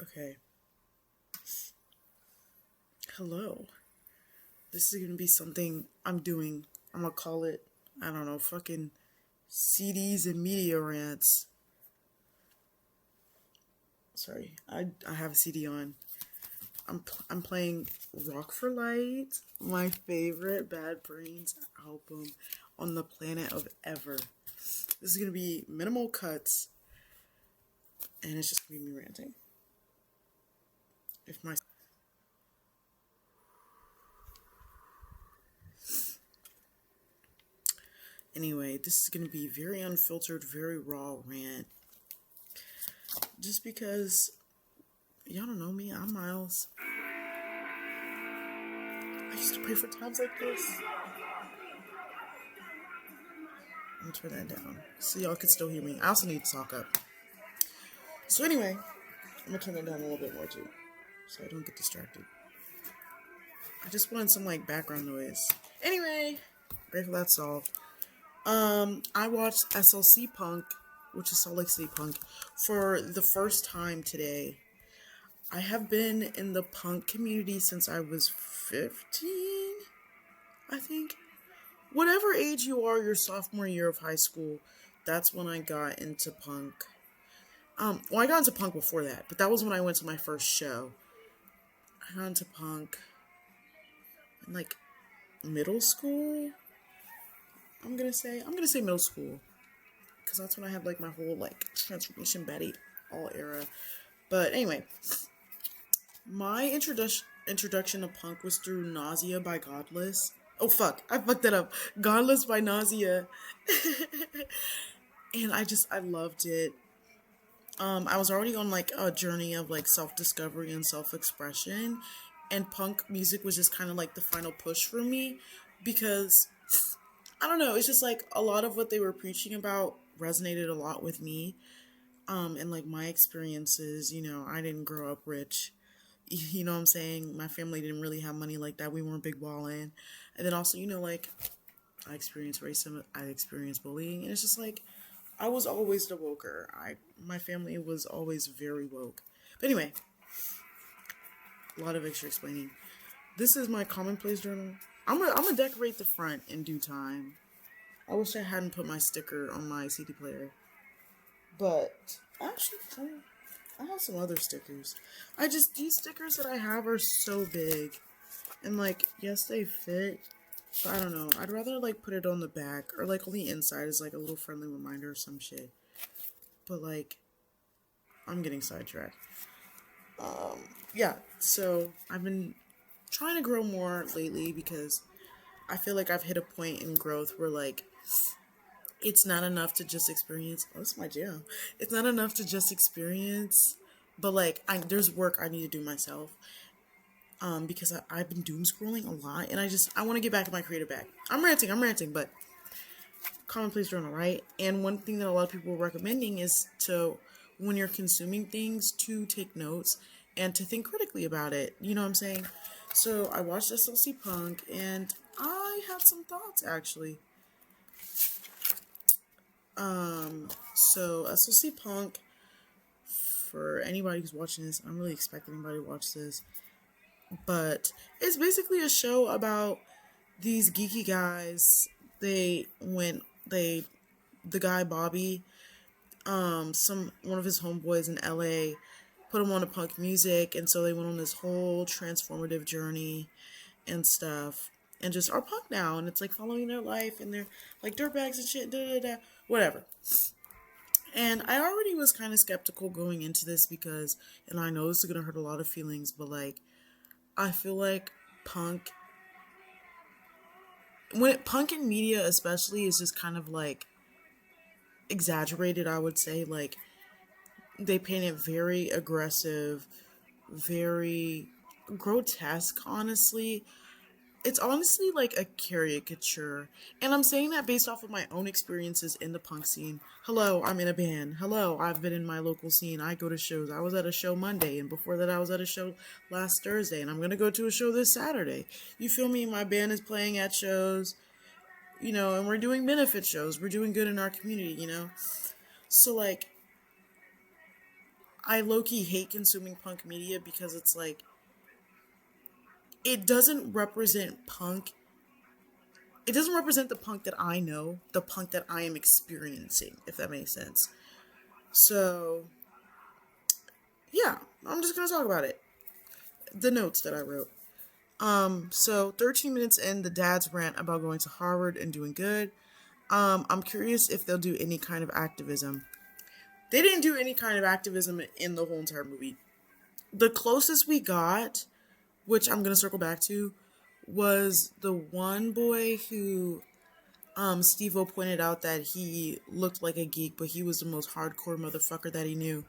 Okay. Hello. This is gonna be something I'm doing. I'm gonna call it, I don't know, fucking CDs and media rants. Sorry, I have a CD on. I'm playing Rock for Light, my favorite Bad Brains album on the planet of ever. This is gonna be minimal cuts, and it's just gonna be me ranting. If my Anyway, this is gonna be very unfiltered, very raw rant. Just because y'all don't know me, I'm Miles. I used to pray for times like this. I'm gonna turn that down so y'all can still hear me. I also need to talk up. So anyway, I'm gonna turn it down a little bit more too, so I don't get distracted. I just wanted some like background noise. Anyway, grateful that's solved. I watched SLC Punk, which is Salt Lake City Punk, for the first time today. I have been in the punk community since I was 15, I think. Whatever age you are, your sophomore year of high school, that's when I got into punk. Well, I got into punk before that, but that was when I went to my first show. I got into punk in like middle school. I'm gonna say middle school, because that's when I had like my whole like transformation Betty all era. But anyway, my introduction to punk was through Nausea by Godless. Oh fuck, I fucked that up. Godless by Nausea. And I loved it. I was already on like a journey of like self-discovery and self-expression, and punk music was just kind of like the final push for me, because I don't know, it's just like a lot of what they were preaching about resonated a lot with me. And like my experiences, I didn't grow up rich. You know what I'm saying? My family didn't really have money like that. We weren't big balling. And then also, like I experienced racism, I experienced bullying, and it's just like I was always the woker. My family was always very woke. But anyway, a lot of extra explaining. This is my commonplace journal. I'm gonna decorate the front in due time. I wish I hadn't put my sticker on my CD player. But actually, I have some other stickers. These stickers that I have are so big. And like, yes, they fit. But I don't know. I'd rather like put it on the back or like on the inside as like a little friendly reminder or some shit. But like, I'm getting sidetracked. Yeah, so I've been trying to grow more lately because I feel like I've hit a point in growth where like it's not enough to just experience. Oh, this is my jam. It's not enough to just experience, but like there's work I need to do myself. Because I've been doom scrolling a lot, and I want to get back to my creative bag. I'm ranting, but commonplace journal, right? And one thing that a lot of people are recommending is to, when you're consuming things, to take notes and to think critically about it. You know what I'm saying? So I watched SLC Punk, and I had some thoughts actually. So SLC Punk, for anybody who's watching this, I'm really expecting anybody to watch this, but it's basically a show about these geeky guys. The guy Bobby, one of his homeboys in LA put him on to punk music, and so they went on this whole transformative journey and stuff, and just are punk now, and it's like following their life, and they're like dirtbags and shit, whatever. And I already was kind of skeptical going into this because, and I know this is gonna hurt a lot of feelings, but like, I feel like punk, punk in media especially, is just kind of like exaggerated, I would say. Like, they paint it very aggressive, very grotesque, honestly. It's honestly like a caricature. And I'm saying that based off of my own experiences in the punk scene. Hello, I'm in a band. Hello, I've been in my local scene. I go to shows. I was at a show Monday, and before that I was at a show last Thursday, and I'm going to go to a show this Saturday. You feel me? My band is playing at shows, and we're doing benefit shows. We're doing good in our community, So like, I low-key hate consuming punk media because it's like it doesn't represent punk. It doesn't represent the punk that I know, the punk that I am experiencing, if that makes sense. So, yeah, I'm just gonna talk about it. The notes that I wrote. So 13 minutes in, the dad's rant about going to Harvard and doing good. I'm curious if they'll do any kind of activism. They didn't do any kind of activism in the whole entire movie. The closest we got, which I'm gonna circle back to, was the one boy who Steve-O pointed out that he looked like a geek, but he was the most hardcore motherfucker that he knew.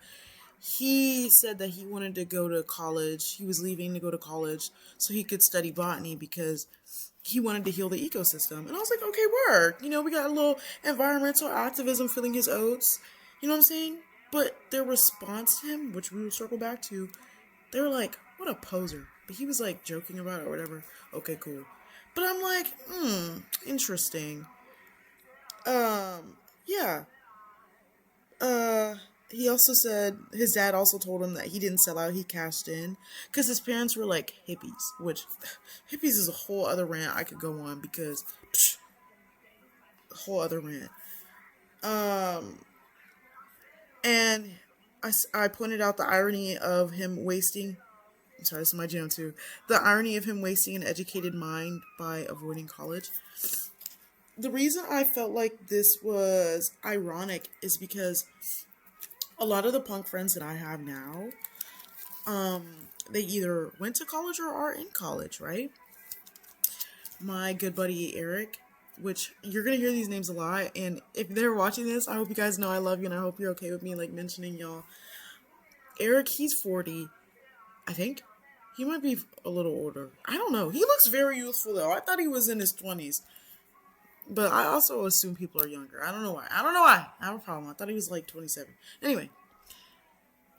He said that he wanted to go to college. He was leaving to go to college so he could study botany because he wanted to heal the ecosystem. And I was like, okay, work. You know, we got a little environmental activism filling his oats. You know what I'm saying? But their response to him, which we will circle back to, they were like, what a poser. But he was like joking about it or whatever. Okay, cool. But I'm like, interesting. Yeah. Uh, he also said his dad also told him that he didn't sell out, he cashed in. Because his parents were like hippies, which hippies is a whole other rant I could go on because, a whole other rant. And I pointed out the irony of him wasting, I'm sorry, this is my jam too. The irony of him wasting an educated mind by avoiding college. The reason I felt like this was ironic is because a lot of the punk friends that I have now, they either went to college or are in college, right? My good buddy Eric, which you're gonna hear these names a lot, and if they're watching this, I hope you guys know I love you and I hope you're okay with me like mentioning y'all. Eric, he's 40, I think. He might be a little older. I don't know. He looks very youthful though. I thought he was in his 20s. But I also assume people are younger. I don't know why. I have a problem. I thought he was like 27. Anyway,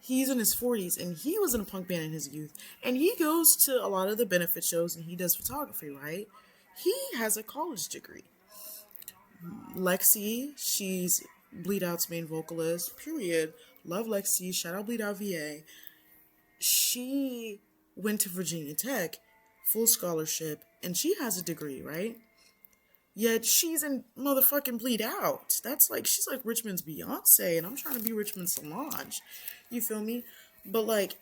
he's in his 40s and he was in a punk band in his youth. And he goes to a lot of the benefit shows and he does photography, right? He has a college degree. Lexi, she's Bleed Out's main vocalist, period. Love Lexi. Shout out Bleed Out VA. She went to Virginia Tech, full scholarship, and she has a degree, right? Yet she's in motherfucking Bleed Out. That's like, she's like Richmond's Beyonce, and I'm trying to be Richmond's Solange. You feel me? But like,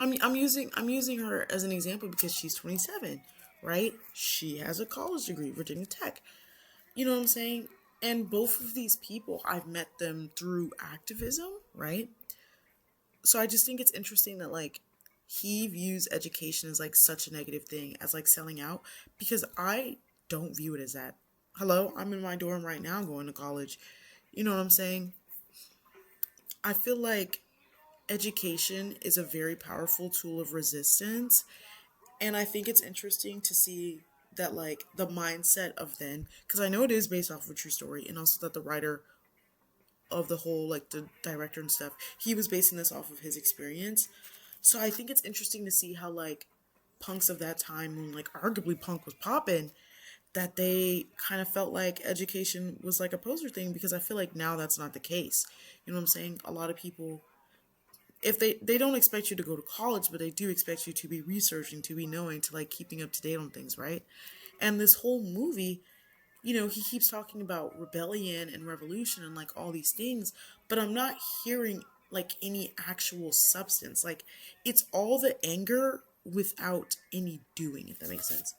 I'm using her as an example because she's 27, right? She has a college degree, Virginia Tech. You know what I'm saying? And both of these people, I've met them through activism, right? So I just think it's interesting that like he views education as like such a negative thing, as like selling out, because I don't view it as that. Hello, I'm in my dorm right now going to college. You know what I'm saying? I feel like education is a very powerful tool of resistance. And I think it's interesting to see that, like, the mindset of then, because I know it is based off of a true story, and also that the writer of the whole, like, the director and stuff, he was basing this off of his experience. So I think it's interesting to see how, like, punks of that time, when, like, arguably punk was popping, that they kind of felt like education was like a poser thing, because I feel like now that's not the case. You know what I'm saying? A lot of people, if they don't expect you to go to college, but they do expect you to be researching, to be knowing, to like keeping up to date on things, right? And this whole movie, you know, he keeps talking about rebellion and revolution and like all these things, but I'm not hearing like any actual substance. Like, it's all the anger without any doing, if that makes sense.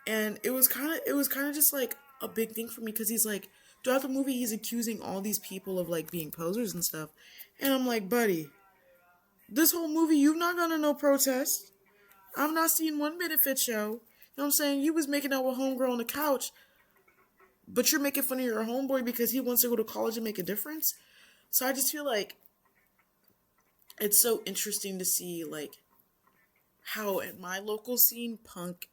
And it was kind of just like a big thing for me, because he's like, throughout the movie he's accusing all these people of like being posers and stuff, and I'm like, buddy, this whole movie you've not gonna no protest. I've not seen one benefit show. You know what I'm saying? You was making out with homegirl on the couch, but you're making fun of your homeboy because he wants to go to college and make a difference. So I just feel like it's so interesting to see like how in my local scene punk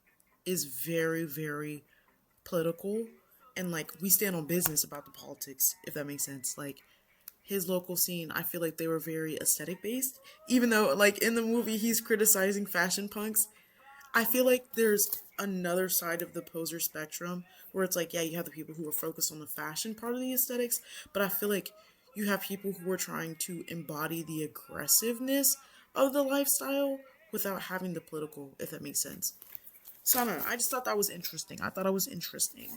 is very, very political, and like we stand on business about the politics, if that makes sense. Like, his local scene, I feel like they were very aesthetic based, even though like in the movie he's criticizing fashion punks. I feel like there's another side of the poser spectrum where it's like, yeah, you have the people who are focused on the fashion part of the aesthetics, but I feel like you have people who are trying to embody the aggressiveness of the lifestyle without having the political, if that makes sense. So I don't know. I just thought that was interesting. I thought it was interesting.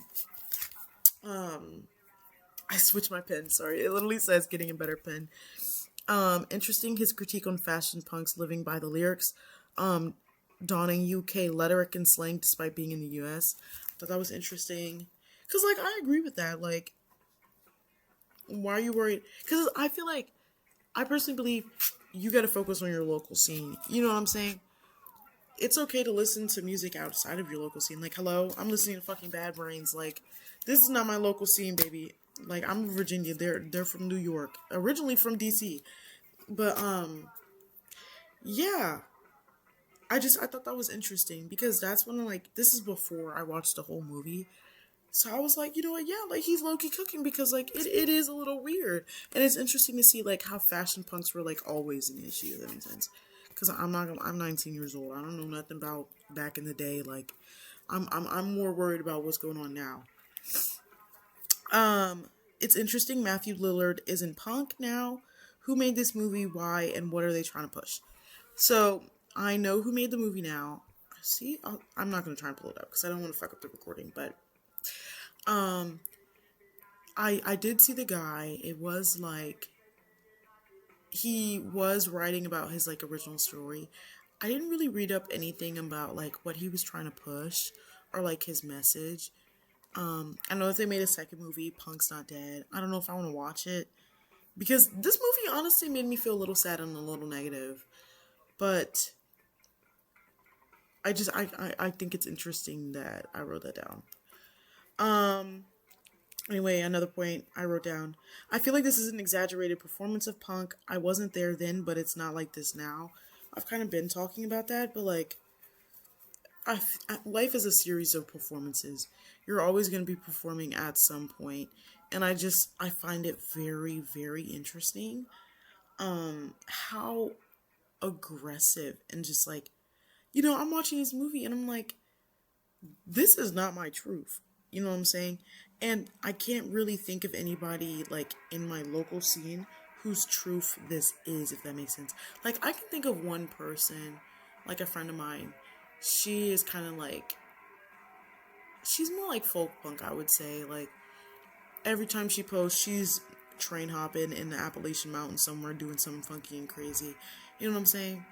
I switched my pen. Sorry, it literally says getting a better pen. Interesting. His critique on fashion punks living by the lyrics, donning UK rhetoric and slang despite being in the US. I thought that was interesting. Cause like I agree with that. Like, why are you worried? Cause I feel like I personally believe you got to focus on your local scene. You know what I'm saying? It's okay to listen to music outside of your local scene. Like, hello, I'm listening to fucking Bad Brains. Like, this is not my local scene, baby. Like, I'm in Virginia. They're from New York, originally from DC. But yeah, I thought that was interesting because that's when like this is before I watched the whole movie. So I was like, you know what, yeah, like he's low key cooking because like it is a little weird. And it's interesting to see like how fashion punks were like always an issue, if that makes sense. Cause I'm 19 years old. I don't know nothing about back in the day. Like I'm more worried about what's going on now. It's interesting Matthew Lillard is in punk now. Who made this movie, why, and what are they trying to push? So I know who made the movie now. See, I'm not gonna try and pull it up because I don't want to fuck up the recording. But I did see the guy. It was like he was writing about his like original story. I didn't really read up anything about like what he was trying to push or like his message. I know if they made a second movie, Punk's Not Dead. I don't know if I want to watch it because this movie honestly made me feel a little sad and a little negative. But I think it's interesting that I wrote that down. Anyway, another point I wrote down. I feel like this is an exaggerated performance of Punk. I wasn't there then, but it's not like this now. I've kind of been talking about that, but like, life is a series of performances. You're always going to be performing at some point, and I find it very, very interesting. How aggressive and just like, I'm watching this movie and I'm like, this is not my truth. You know what I'm saying? And I can't really think of anybody like in my local scene whose truth this is, if that makes sense. Like I can think of one person, like a friend of mine. She is kind of like, she's more like folk punk, I would say. Like every time she posts, she's train hopping in the Appalachian Mountains somewhere doing something funky and crazy. You know what I'm saying?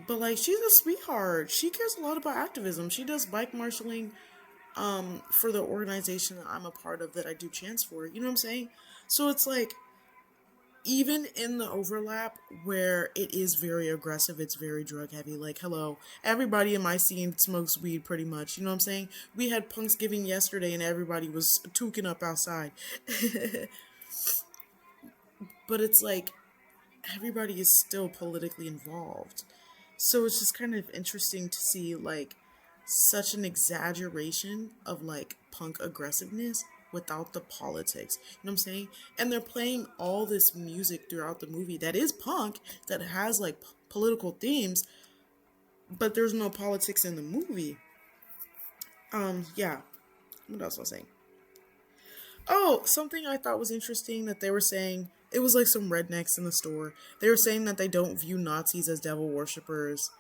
But like she's a sweetheart. She cares a lot about activism. She does bike marshaling for the organization that I'm a part of that I do chants for. You know what I'm saying? So it's like even in the overlap where it is very aggressive, it's very drug heavy. Like, hello, everybody in my scene smokes weed pretty much. You know what I'm saying? We had Punksgiving yesterday and everybody was tooking up outside. But it's like everybody is still politically involved. So it's just kind of interesting to see like such an exaggeration of like punk aggressiveness without the politics. You know what I'm saying? And they're playing all this music throughout the movie that is punk, that has like political themes, but there's no politics in the movie. Yeah. What else was I saying? Oh, something I thought was interesting that they were saying, it was like some rednecks in the store. They were saying that they don't view Nazis as devil worshippers.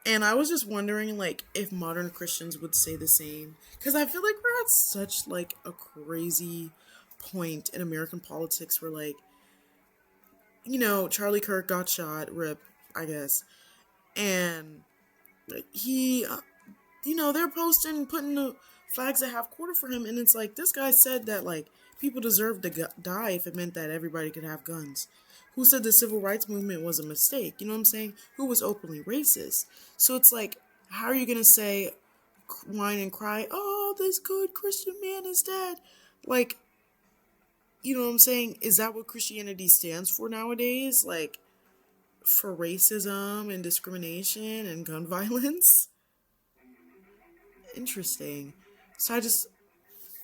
And I was just wondering, like, if modern Christians would say the same. Because I feel like we're at such, like, a crazy point in American politics where, like, Charlie Kirk got shot, rip, I guess. And he, they're posting, putting the flags at half quarter for him. And it's like, this guy said that, like, people deserve to die if it meant that everybody could have guns. Who said the civil rights movement was a mistake? You know what I'm saying? Who was openly racist? So it's like, how are you going to say, whine and cry, oh, this good Christian man is dead? Like, you know what I'm saying? Is that what Christianity stands for nowadays? Like, for racism and discrimination and gun violence? Interesting. So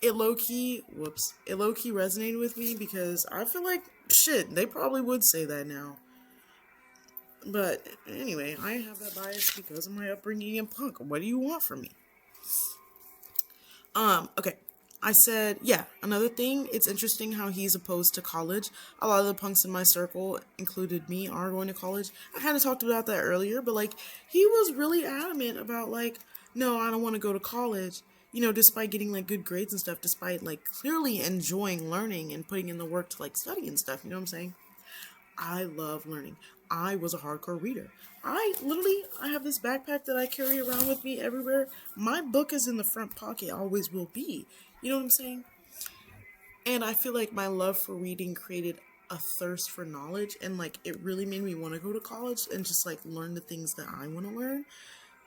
it low-key resonated with me because I feel like, shit, they probably would say that now. But anyway, I have that bias because of my upbringing in punk. What do you want from me? Okay. I said, yeah, another thing, it's interesting how he's opposed to college. A lot of the punks in my circle, included me, are going to college. I kind of talked about that earlier, but like, he was really adamant about, like, no, I don't want to go to college. You know, despite getting like good grades and stuff, despite like clearly enjoying learning and putting in the work to like study and stuff, you know what I'm saying? I love learning. I was a hardcore reader. I have this backpack that I carry around with me everywhere. My book is in the front pocket, always will be. You know what I'm saying? And I feel like my love for reading created a thirst for knowledge, and like it really made me want to go to college and just like learn the things that I want to learn.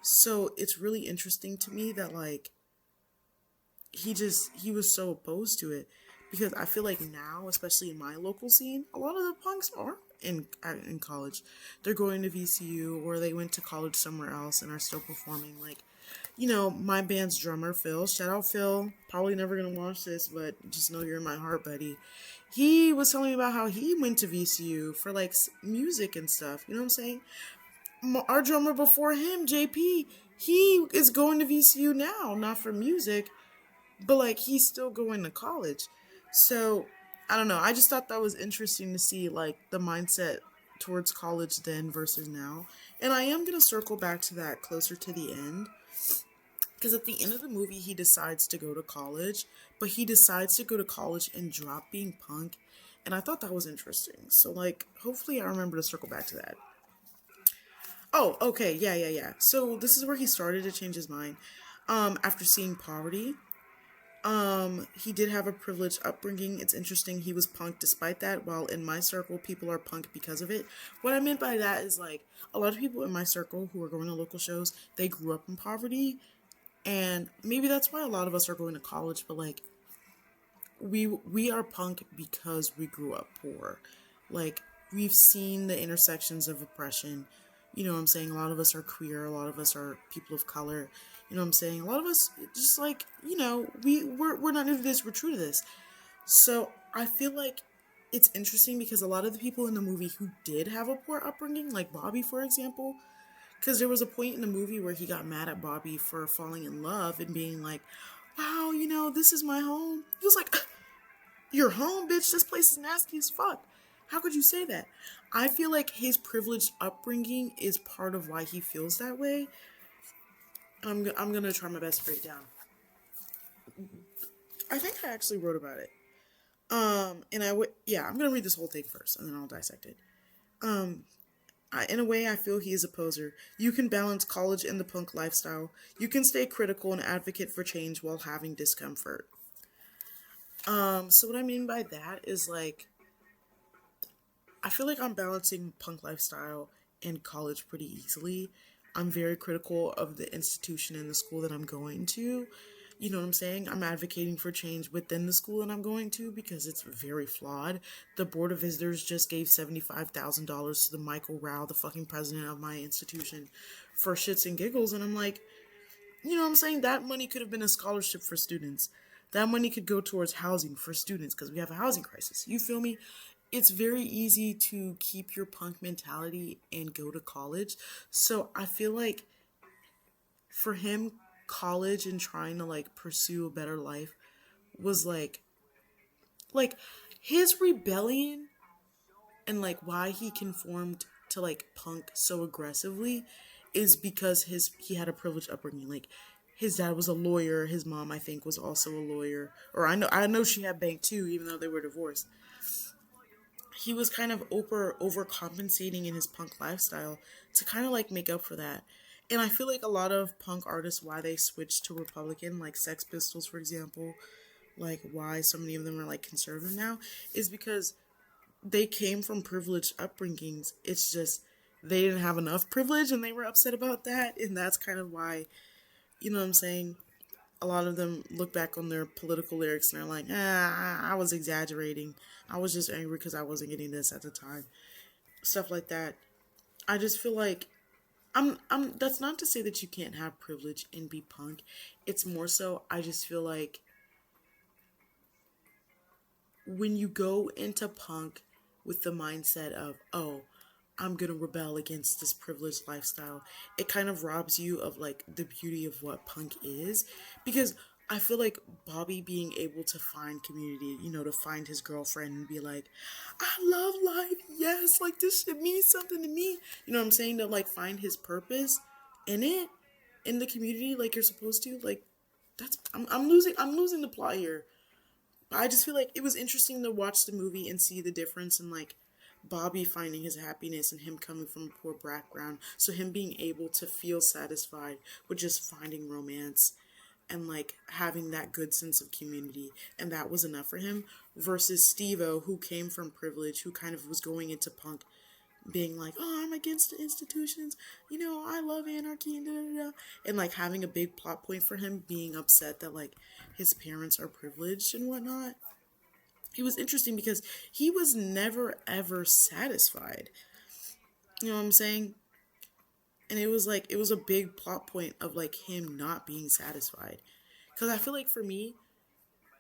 So it's really interesting to me that like he was so opposed to it, because I feel like now, especially in my local scene, a lot of the punks are in college. They're going to VCU, or they went to college somewhere else and are still performing. Like, you know, my band's drummer Phil, shout out Phil, probably never gonna watch this, but just know you're in my heart, buddy. He was telling me about how he went to VCU for like music and stuff. You know what I'm saying? Our drummer before him, JP, he is going to VCU now, not for music, but like he's still going to college. So I don't know. I just thought that was interesting to see like the mindset towards college then versus now. And I am gonna circle back to that closer to the end. Because at the end of the movie, he decides to go to college, but he decides to go to college and drop being punk. And I thought that was interesting. So, like, hopefully I remember to circle back to that. Oh, okay. Yeah. So, this is where he started to change his mind. After seeing poverty, he did have a privileged upbringing. It's interesting he was punk despite that, while in my circle people are punk because of it. What I meant by that is like a lot of people in my circle who are going to local shows, they grew up in poverty, and maybe that's why a lot of us are going to college, but like we are punk because we grew up poor. Like we've seen the intersections of oppression. You know what I'm saying? A lot of us are queer, a lot of us are people of color. You know what I'm saying? A lot of us just like, you know, we're not new to this, we're true to this. So I feel like it's interesting because a lot of the people in the movie who did have a poor upbringing, like Bobby for example, because there was a point in the movie where he got mad at Bobby for falling in love and being like, wow, you know, this is my home. He was like, your home, bitch? This place is nasty as fuck. How could you say that? I feel like his privileged upbringing is part of why he feels that way. I'm gonna try my best to break it down. I think I actually wrote about it. And yeah, I'm gonna read this whole thing first, and then I'll dissect it. In a way, I feel he is a poser. You can balance college and the punk lifestyle. You can stay critical and advocate for change while having discomfort. So what I mean by that is like, I feel like I'm balancing punk lifestyle and college pretty easily. I'm very critical of the institution and the school that I'm going to. You know what I'm saying? I'm advocating for change within the school that I'm going to because it's very flawed. The Board of Visitors just gave $75,000 to the Michael Rao, the fucking president of my institution, for shits and giggles. And I'm like, you know what I'm saying? That money could have been a scholarship for students. That money could go towards housing for students because we have a housing crisis. You feel me? It's very easy to keep your punk mentality and go to college. So I feel like for him, college and trying to like pursue a better life was like his rebellion and like why he conformed to like punk so aggressively is because he had a privileged upbringing. Like his dad was a lawyer, his mom I think was also a lawyer, or I know she had bank too, even though they were divorced. He was kind of overcompensating in his punk lifestyle to kind of like make up for that. And I feel like a lot of punk artists, why they switched to Republican, like Sex Pistols, for example, like why so many of them are like conservative now, is because they came from privileged upbringings. It's just they didn't have enough privilege and they were upset about that. And that's kind of why, you know what I'm saying? A lot of them look back on their political lyrics and they're like, I was exaggerating. I was just angry because I wasn't getting this at the time. Stuff like that. I just feel like that's not to say that you can't have privilege and be punk. It's more so I just feel like when you go into punk with the mindset of, oh, I'm gonna rebel against this privileged lifestyle, it kind of robs you of like the beauty of what punk is. Because I feel like Bobby being able to find community, to find his girlfriend and be like, I love life. Yes, like this shit means something to me. You know what I'm saying? To like find his purpose in it, in the community, like you're supposed to. Like I'm losing the plot here. I just feel like it was interesting to watch the movie and see the difference in like Bobby finding his happiness and him coming from a poor background. So him being able to feel satisfied with just finding romance and like having that good sense of community, and that was enough for him, versus Steve-O, who came from privilege, who kind of was going into punk being like, oh, I'm against the institutions, I love anarchy and da da da, and like having a big plot point for him being upset that like his parents are privileged and whatnot. It was interesting because he was never ever satisfied. You know what I'm saying? And it was like it was a big plot point of like him not being satisfied. Because I feel like for me,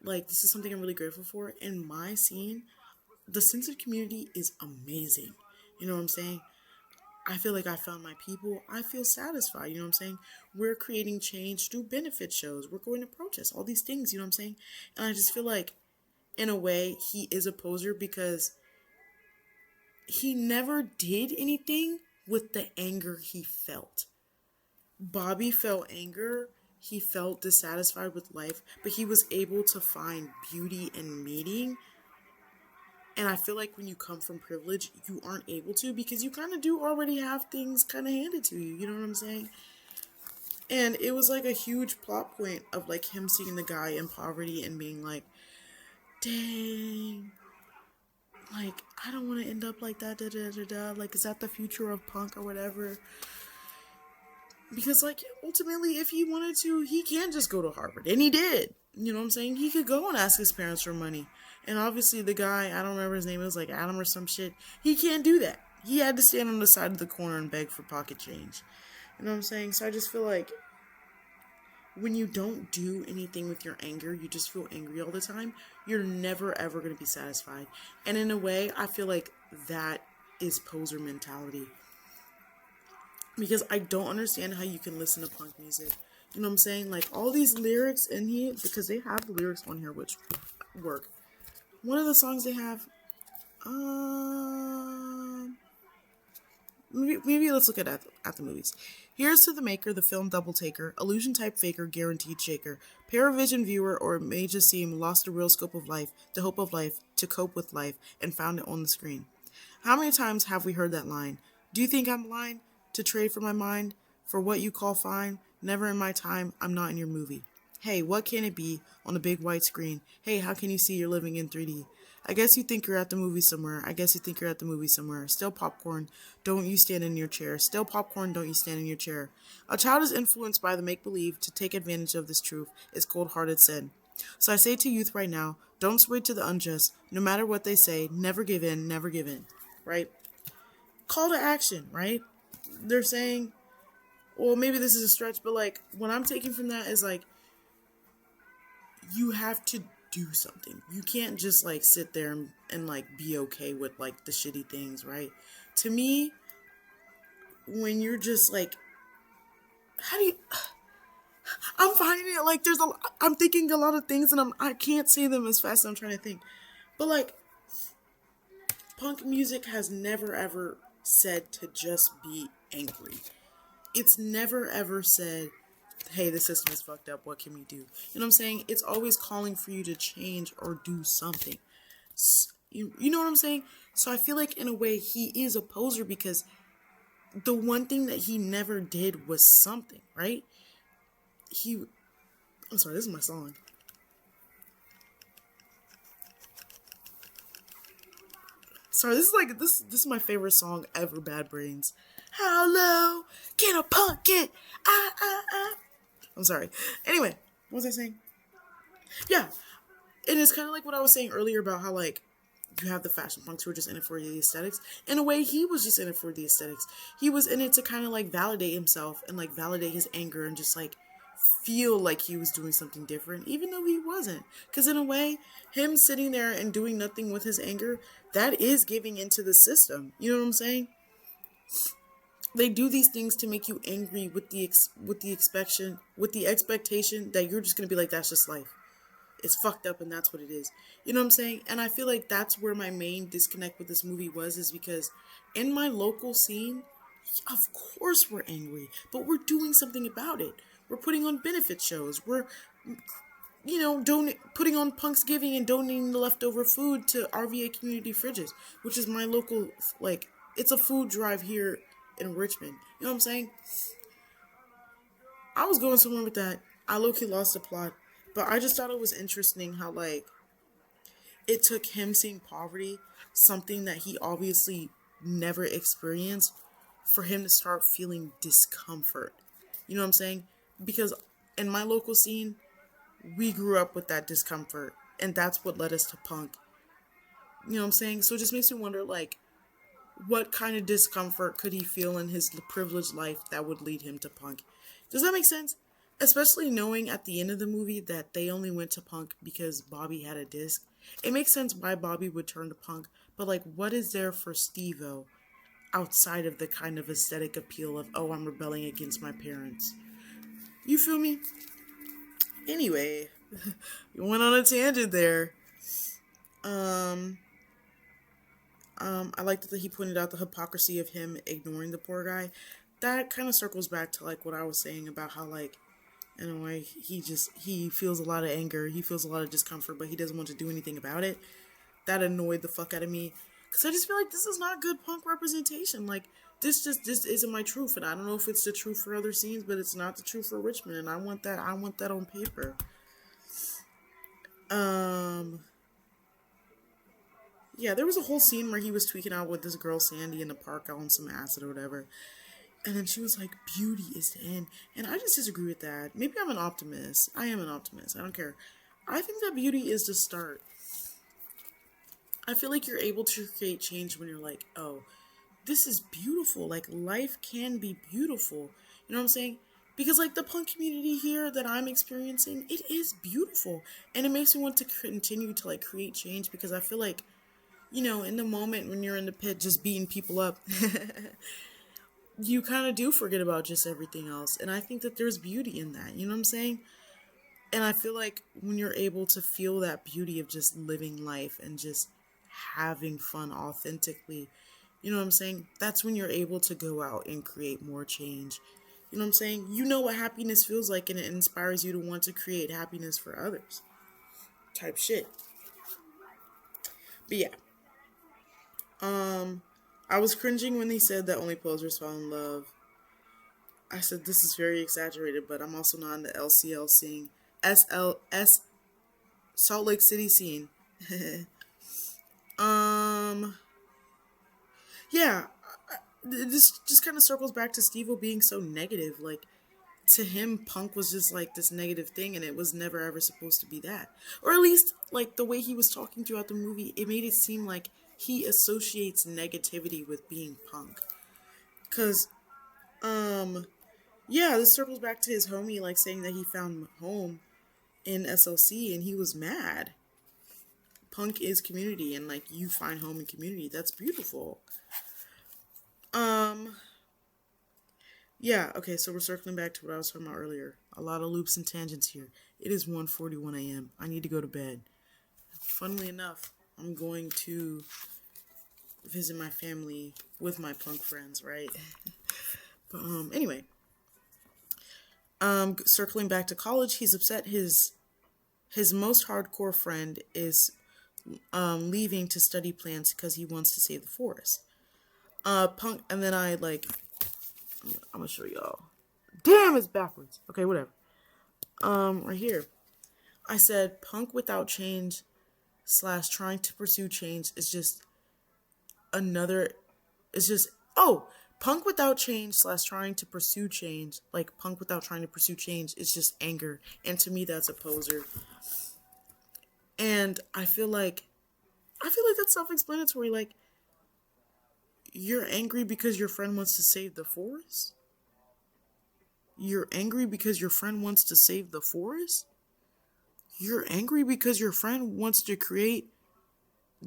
like this is something I'm really grateful for. In my scene, the sense of community is amazing. You know what I'm saying? I feel like I found my people. I feel satisfied. You know what I'm saying? We're creating change through benefit shows. We're going to protests. All these things. You know what I'm saying? And I just feel like, in a way, he is a poser because he never did anything with the anger he felt. Bobby felt anger. He felt dissatisfied with life, but he was able to find beauty in meeting. And I feel like when you come from privilege, you aren't able to because you kind of do already have things kind of handed to you. You know what I'm saying? And it was like a huge plot point of like him seeing the guy in poverty and being like, dang, like, I don't want to end up like that, da da da da. Like, is that the future of punk or whatever? Because, like, ultimately, if he wanted to, he can just go to Harvard. And he did. You know what I'm saying? He could go and ask his parents for money. And obviously, the guy, I don't remember his name, it was like Adam or some shit. He can't do that. He had to stand on the side of the corner and beg for pocket change. You know what I'm saying? So I just feel like when you don't do anything with your anger, you just feel angry all the time, you're never ever going to be satisfied. And in a way, I feel like that is poser mentality. Because I don't understand how you can listen to punk music. You know what I'm saying? Like, all these lyrics in here, because they have the lyrics on here which work. One of the songs they have, maybe let's look at the movies. Here's to the maker, the film double taker, illusion type faker, guaranteed shaker, paravision viewer, or it may just seem lost the real scope of life, the hope of life, to cope with life, and found it on the screen. How many times have we heard that line? Do you think I'm blind? To trade for my mind? For what you call fine? Never in my time, I'm not in your movie. Hey, what can it be on a big white screen? Hey, how can you see you're living in 3D? I guess you think you're at the movie somewhere. I guess you think you're at the movie somewhere. Still popcorn, don't you stand in your chair. Still popcorn, don't you stand in your chair. A child is influenced by the make-believe to take advantage of this truth is cold-hearted sin. So I say to youth right now, don't sway to the unjust. No matter what they say, never give in, never give in. Right? Call to action, right? They're saying, well, maybe this is a stretch, but like, what I'm taking from that is like, you have to do something. You can't just like sit there and like be okay with like the shitty things, right? To me, when you're just like, how do you, I'm finding it like I'm thinking a lot of things and I can't say them as fast as I'm trying to think. But like, punk music has never ever said to just be angry. It's never ever said, hey, the system is fucked up, what can we do? You know what I'm saying? It's always calling for you to change or do something. You know what I'm saying? So I feel like in a way he is a poser because the one thing that he never did was something, right? I'm sorry, this is my song. Sorry, this is my favorite song ever, Bad Brains. How low can a punk get? I'm sorry. Anyway, what was I saying? Yeah, it is kind of like what I was saying earlier about how like you have the fashion punks who are just in it for the aesthetics. In a way, he was just in it for the aesthetics. He was in it to kind of like validate himself and like validate his anger and just like feel like he was doing something different, even though he wasn't. Because in a way, him sitting there and doing nothing with his anger, that is giving into the system. You know what I'm saying? They do these things to make you angry with the expectation that you're just gonna be like, that's just life. It's fucked up and that's what it is. You know what I'm saying? And I feel like that's where my main disconnect with this movie was, is because in my local scene, of course we're angry, but we're doing something about it. We're putting on benefit shows. We're, putting on Punk's Giving and donating the leftover food to RVA Community Fridges, which is my local, like, it's a food drive here in Richmond. You know what I'm saying? I was going somewhere with that. I low-key lost the plot. But I just thought it was interesting how, like, it took him seeing poverty, something that he obviously never experienced, for him to start feeling discomfort. You know what I'm saying? Because in my local scene, we grew up with that discomfort, and that's what led us to punk. You know what I'm saying? So it just makes me wonder, like, what kind of discomfort could he feel in his privileged life that would lead him to punk? Does that make sense? Especially knowing at the end of the movie that they only went to punk because Bobby had a disc. It makes sense why Bobby would turn to punk, but like, what is there for Steve-O outside of the kind of aesthetic appeal of, oh, I'm rebelling against my parents? You feel me? Anyway, we went on a tangent there. I liked that he pointed out the hypocrisy of him ignoring the poor guy. That kind of circles back to like what I was saying about how, like, in a way, he feels a lot of anger, he feels a lot of discomfort, but he doesn't want to do anything about it. That annoyed the fuck out of me, because I just feel like this is not good punk representation. Like, this isn't my truth, and I don't know if it's the truth for other scenes, but it's not the truth for Richmond, and I want that on paper. Yeah, there was a whole scene where he was tweaking out with this girl Sandy in the park on some acid or whatever. And then she was like, beauty is the end. And I just disagree with that. Maybe I'm an optimist. I am an optimist. I don't care. I think that beauty is the start. I feel like you're able to create change when you're like, oh, this is beautiful. Like, life can be beautiful. You know what I'm saying? Because, like, the punk community here that I'm experiencing, it is beautiful. And it makes me want to continue to, like, create change, because I feel like, you know, in the moment when you're in the pit just beating people up, you kind of do forget about just everything else. And I think that there's beauty in that. You know what I'm saying? And I feel like when you're able to feel that beauty of just living life and just having fun authentically, you know what I'm saying? That's when you're able to go out and create more change. You know what I'm saying? You know what happiness feels like, and it inspires you to want to create happiness for others. Type shit. But yeah. I was cringing when he said that only posers fall in love. I said, this is very exaggerated, but I'm also not in the LCL scene. SLS Salt Lake City scene. Yeah. This just kind of circles back to Steve-O being so negative. Like, to him, punk was just like this negative thing, and it was never ever supposed to be that. Or at least, like, the way he was talking throughout the movie, it made it seem like he associates negativity with being punk. Cause, yeah, this circles back to his homie, like, saying that he found home in SLC, and he was mad. Punk is community, and, like, you find home in community. That's beautiful. Yeah, okay, so we're circling back to what I was talking about earlier. A lot of loops and tangents here. It is 1:41 a.m. I need to go to bed. Funnily enough, I'm going to visit my family with my punk friends, right? But, anyway. Circling back to college, he's upset his most hardcore friend is leaving to study plants because he wants to save the forest. Punk, and then I'm gonna show y'all. Damn, it's backwards. Okay, whatever. Right here. I said punk without change / trying to pursue change is just punk without change / trying to pursue change, like punk without trying to pursue change, is just anger. And to me, that's a poser. And I feel like that's self-explanatory. Like, you're angry because your friend wants to save the forest? You're angry because your friend wants to save the forest? You're angry because your friend wants to create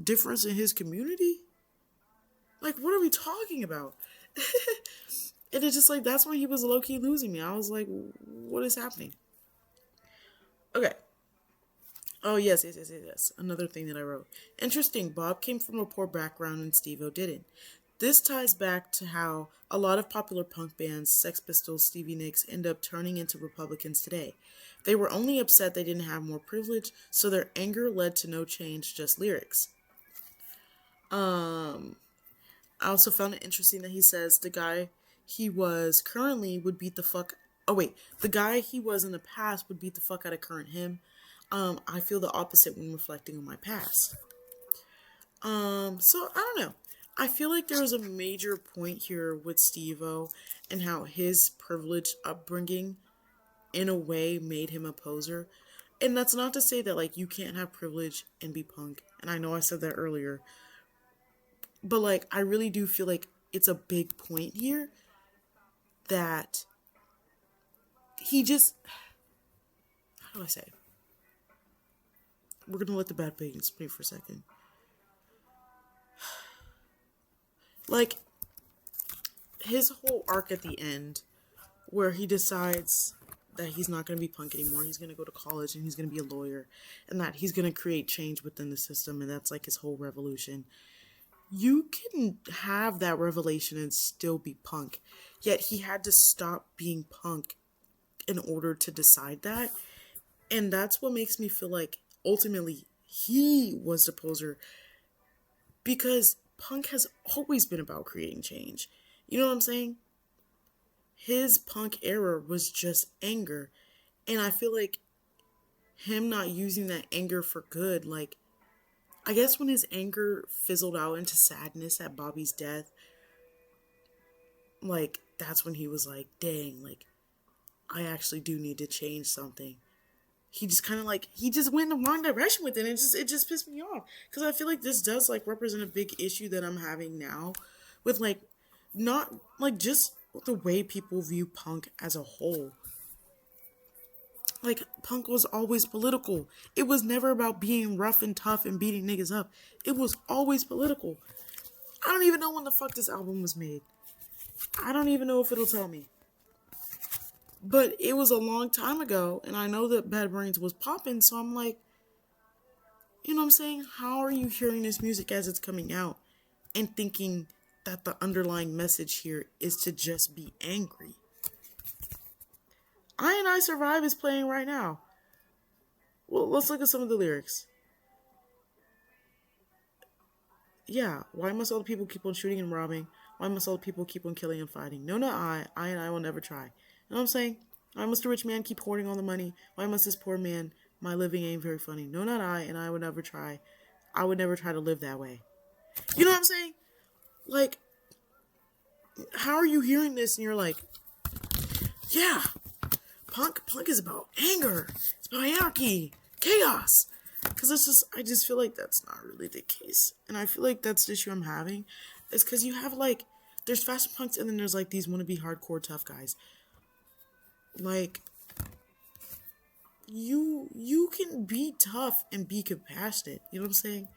difference in his community? Like, what are we talking about? And it's just like, that's when he was low-key losing me. I was like, what is happening? Okay. Oh, yes. Another thing that I wrote. Interesting, Bob came from a poor background and Steve-O didn't. This ties back to how a lot of popular punk bands, Sex Pistols, Stevie Nicks, end up turning into Republicans today. They were only upset they didn't have more privilege, so their anger led to no change, just lyrics. I also found it interesting that he says the guy he was currently would beat the fuck. Oh wait, the guy he was in the past would beat the fuck out of current him. I feel the opposite when reflecting on my past. So I don't know. I feel like there was a major point here with Steve-O and how his privileged upbringing, in a way, made him a poser. And that's not to say that like you can't have privilege and be punk. And I know I said that earlier, but like I really do feel like it's a big point here that he just, how do I say? We're gonna let the bad feelings play for a second. Like his whole arc at the end, where he decides that he's not going to be punk anymore, he's going to go to college and he's going to be a lawyer, and that he's going to create change within the system, and that's like his whole revolution. You can have that revelation and still be punk, yet he had to stop being punk in order to decide that. And that's what makes me feel like ultimately he was the poser, because punk has always been about creating change. You know what I'm saying? His punk era was just anger. And I feel like him not using that anger for good, like, I guess when his anger fizzled out into sadness at Bobby's death, like, that's when he was like, dang, like, I actually do need to change something. He just kind of like, he just went in the wrong direction with it, and it just pissed me off. Because I feel like this does, like, represent a big issue that I'm having now with, like, not, like, just the way people view punk as a whole. Like, punk was always political. It was never about being rough and tough and beating niggas up. It was always political. I don't even know when the fuck this album was made. I don't even know if it'll tell me. But it was a long time ago, and I know that Bad Brains was popping, so I'm like, you know what I'm saying? How are you hearing this music as it's coming out and thinking that the underlying message here is to just be angry? I and I Survive is playing right now. Well, let's look at some of the lyrics. Yeah, why must all the people keep on shooting and robbing? Why must all the people keep on killing and fighting? No, not I. I and I will never try. You know what I'm saying? Why must the rich man keep hoarding all the money? Why must this poor man? My living ain't very funny. No, not I, and I would never try. I would never try to live that way. You know what I'm saying? Like, how are you hearing this and you're like, yeah, punk is about anger. It's about anarchy, chaos. Because I just feel like that's not really the case. And I feel like that's the issue I'm having. Is because you have, like, there's fashion punks and then there's, like, these wannabe hardcore tough guys. Like, you can be tough and be compassionate. You know what I'm saying?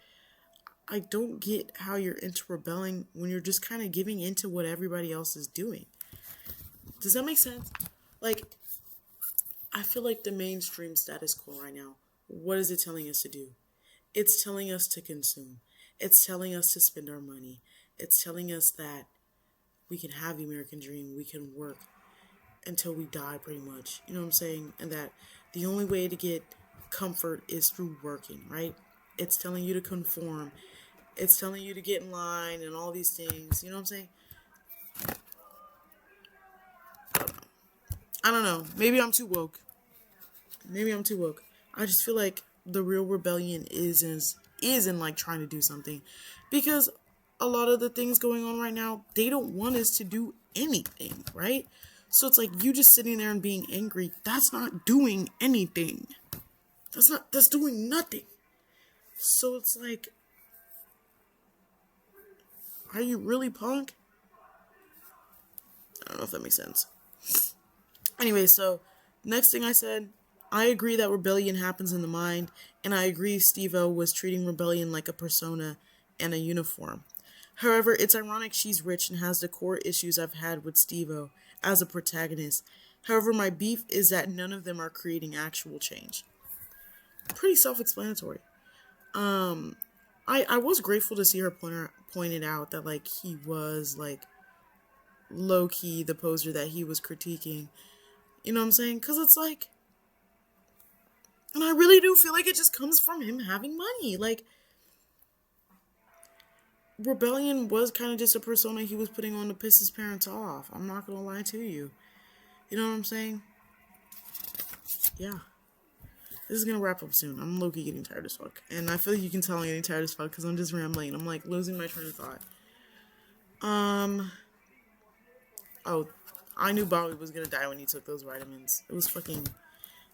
I don't get how you're into rebelling when you're just kind of giving into what everybody else is doing. Does that make sense? Like, I feel like the mainstream status quo right now, what is it telling us to do? It's telling us to consume. It's telling us to spend our money. It's telling us that we can have the American dream. We can work until we die, pretty much. You know what I'm saying? And that the only way to get comfort is through working, right? It's telling you to conform. It's telling you to get in line and all these things. You know what I'm saying? I don't know. Maybe I'm too woke. I just feel like the real rebellion is in like trying to do something. Because a lot of the things going on right now, they don't want us to do anything, right? So it's like you just sitting there and being angry, that's not doing anything. That's doing nothing. So it's like, are you really punk? I don't know if that makes sense. Anyway, so next thing I said, I agree that rebellion happens in the mind, and I agree Steve-O was treating rebellion like a persona and a uniform. However, it's ironic she's rich and has the core issues I've had with Steve-O as a protagonist. However, my beef is that none of them are creating actual change. Pretty self-explanatory. I was grateful to see her pointed out that like he was like low key the poser that he was critiquing. You know what I'm saying? Because it's like, and I really do feel like it just comes from him having money. Like, Rebellion was kind of just a persona he was putting on to piss his parents off. I'm not gonna lie to you. You know what I'm saying? Yeah. This is gonna wrap up soon. I'm low-key getting tired as fuck. And I feel like you can tell I'm getting tired as fuck because I'm just rambling. I'm like losing my train of thought. Oh, I knew Bobby was gonna die when he took those vitamins. It was fucking...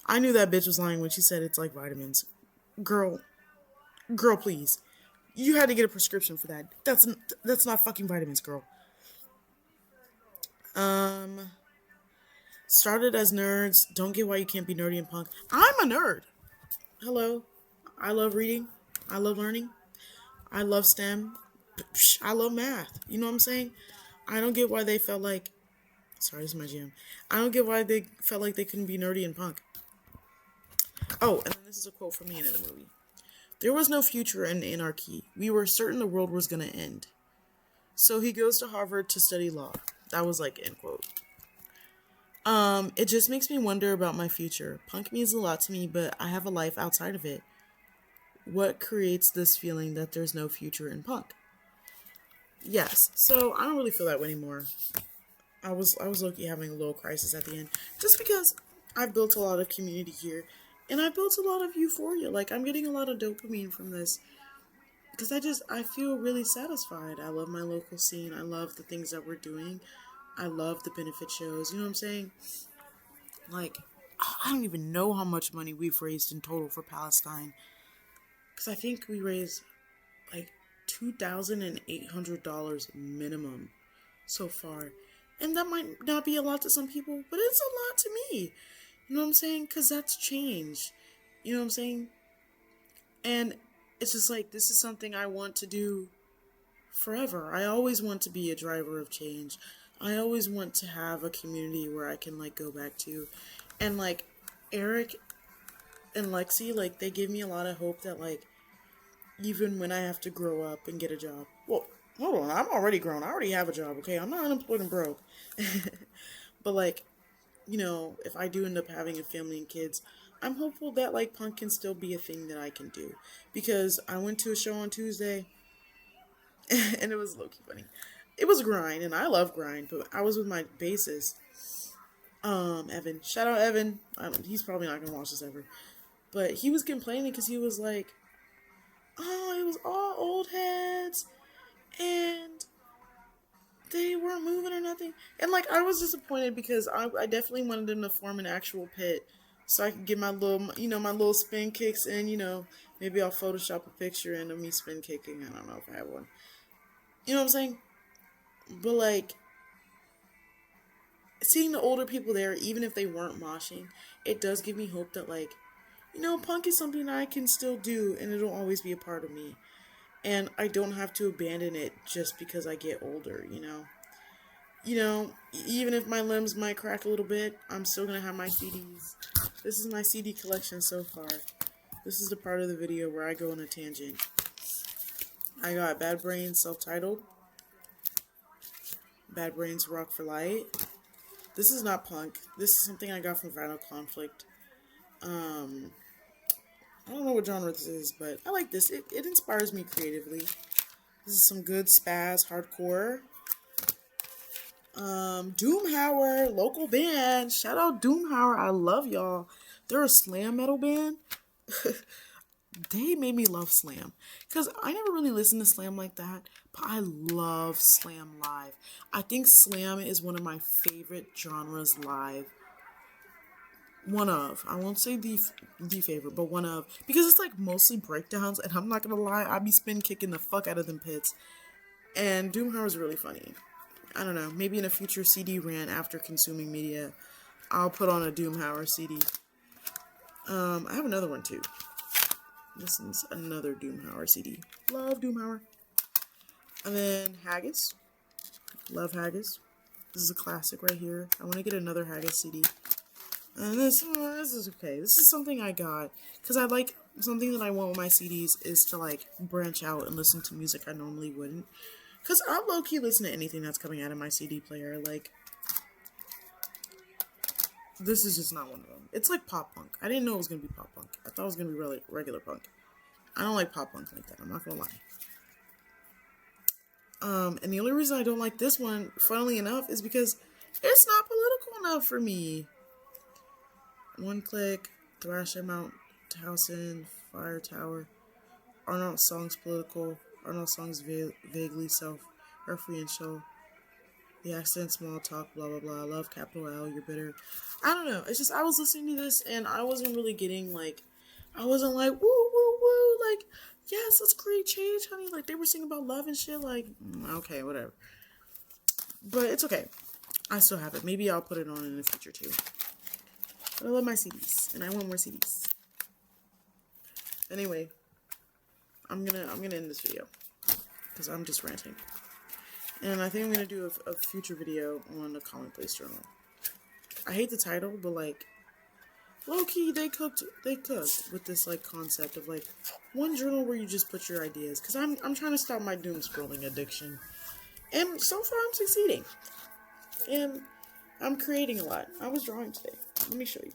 I knew that bitch was lying when she said it's like vitamins. Girl, please. You had to get a prescription for that. That's not fucking vitamins, girl. Started as nerds. Don't get why you can't be nerdy and punk. I'm a nerd. Hello. I love reading. I love learning. I love STEM. I love math. You know what I'm saying? I don't get why they felt like... Sorry, this is my jam. I don't get why they felt like they couldn't be nerdy and punk. Oh, and then this is a quote from me in the movie. There was no future in anarchy. We were certain the world was going to end. So he goes to Harvard to study law. That was like end quote. It just makes me wonder about my future. Punk means a lot to me, but I have a life outside of it. What creates this feeling that there's no future in punk? Yes, so I don't really feel that way anymore. I was low-key having a little crisis at the end, just because I've built a lot of community here, and I built a lot of euphoria. Like, I'm getting a lot of dopamine from this, because I feel really satisfied. I love my local scene. I love the things that we're doing. I love the benefit shows. You know what I'm saying? Like, I don't even know how much money we've raised in total for Palestine, because I think we raised like $2,800 minimum so far. And that might not be a lot to some people, but it's a lot to me. You know what I'm saying? Because that's change. You know what I'm saying? And it's just like, this is something I want to do forever. I always want to be a driver of change. I always want to have a community where I can, like, go back to. And, like, Eric and Lexi, like, they give me a lot of hope that, like, even when I have to grow up and get a job. Well, hold on, I'm already grown. I already have a job, okay? I'm not unemployed and broke. But, like, you know, if I do end up having a family and kids, I'm hopeful that, like, punk can still be a thing that I can do. Because I went to a show on Tuesday, and it was low-key funny. It was grind, and I love grind, but I was with my bassist, Evan. Shout out Evan. He's probably not gonna watch this ever. But he was complaining because he was like, oh, it was all old heads, and they weren't moving or nothing. And, like, I was disappointed because I definitely wanted them to form an actual pit so I could get my little spin kicks in, you know. Maybe I'll Photoshop a picture in of me spin kicking. I don't know if I have one. You know what I'm saying? But, like, seeing the older people there, even if they weren't moshing, it does give me hope that, like, you know, punk is something I can still do, and it'll always be a part of me. And I don't have to abandon it just because I get older, you know? You know, even if my limbs might crack a little bit, I'm still gonna have my CDs. This is my CD collection so far. This is the part of the video where I go on a tangent. I got Bad Brains self-titled. Bad Brains Rock for Light. This is not punk. This is something I got from Vinyl Conflict. I don't know what genre this is, but I like this. It inspires me creatively. This is some good spaz hardcore. Doomhauer, local band. Shout out Doomhauer. I love y'all. They're a slam metal band. They made me love slam. Because I never really listened to slam like that. But I love slam live. I think slam is one of my favorite genres live. One of. I won't say the favorite, but one of. Because it's like mostly breakdowns. And I'm not going to lie. I be spin kicking the fuck out of them pits. And Doomhauer is really funny. I don't know. Maybe in a future CD rant after consuming media, I'll put on a Doomhauer CD. I have another one too. This is another Doomhauer CD. Love Doomhauer. And then Haggis. Love Haggis. This is a classic right here. I want to get another Haggis CD. And this is okay. This is something I got because I like something that I want with my CDs is to like branch out and listen to music I normally wouldn't. Because I'll low-key listen to anything that's coming out of my CD player. Like, this is just not one of them. It's like pop punk. I didn't know it was going to be pop punk. I thought it was going to be really regular punk. I don't like pop punk like that. I'm not going to lie. And the only reason I don't like this one, funnily enough, is because it's not political enough for me. One Click, Thrasher Mount Towson, Fire Tower. Are not songs political? Are not songs vaguely self-referential? The accent, small talk, blah, blah, blah. Love, capital L, you're bitter. I don't know. It's just, I was listening to this and I wasn't really getting, like, I wasn't like, woo, woo, woo. Like, yes, let's create change, honey. Like, they were singing about love and shit. Like, okay, whatever. But it's okay. I still have it. Maybe I'll put it on in the future, too. But I love my CDs. And I want more CDs. Anyway, I'm gonna end this video. Because I'm just ranting. And I think I'm going to do a future video on the commonplace journal. I hate the title, but like, low-key, they cooked with this like concept of like one journal where you just put your ideas. Because I'm trying to stop my doom scrolling addiction. And so far I'm succeeding. And I'm creating a lot. I was drawing today. Let me show you.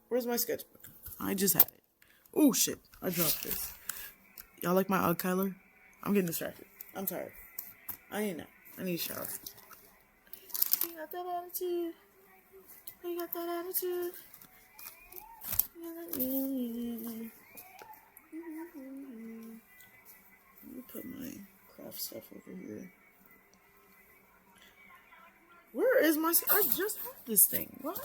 Where's my sketchbook? I just had it. Oh shit, I dropped this. Y'all like my Ugg Kyler? I'm getting distracted. I'm tired. I need a shower. You got that attitude. You got that attitude. Let me put my craft stuff over here. Where is my... I just had this thing. What?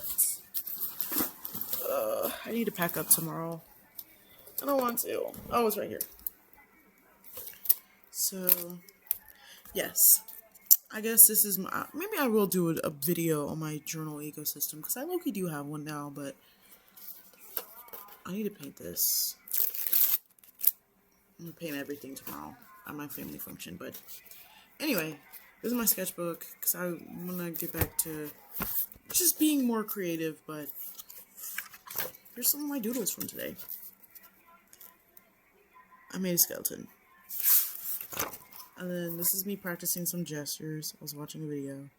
I need to pack up tomorrow. I don't want to. Oh, it's right here. So... yes, I guess this is my, maybe I will do a video on my journal ecosystem, because I low-key do have one now, but I need to paint this. I'm going to paint everything tomorrow at my family function, but anyway, this is my sketchbook, because I want to get back to just being more creative, but here's some of my doodles from today. I made a skeleton. And then this is me practicing some gestures. I was watching a video.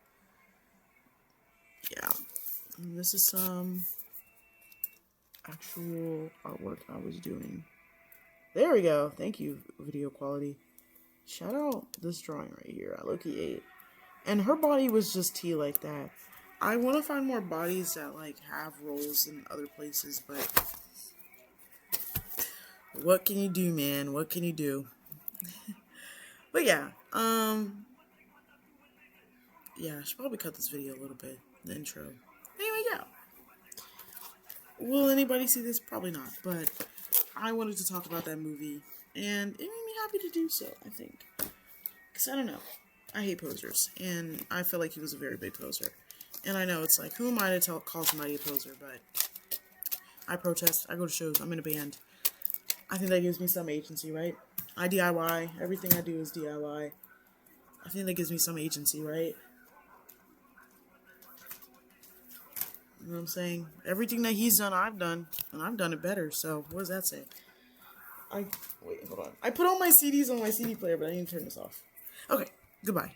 Yeah. And this is some actual artwork I was doing. There we go. Thank you, video quality. Shout out this drawing right here. I low-key ate. And her body was just tea like that. I want to find more bodies that like have roles in other places, but what can you do, man? What can you do? But yeah, yeah, I should probably cut this video a little bit, the intro. Anyway, yeah. Will anybody see this? Probably not, but I wanted to talk about that movie, and it made me happy to do so, I think. Because I don't know, I hate posers, and I feel like he was a very big poser. And I know it's like, who am I to call somebody a poser, but I protest, I go to shows, I'm in a band. I think that gives me some agency, right? I DIY. Everything I do is DIY. I think that gives me some agency, right? You know what I'm saying? Everything that he's done, I've done. And I've done it better. So, what does that say? Wait, hold on. I put all my CDs on my CD player, but I need to turn this off. Okay, goodbye.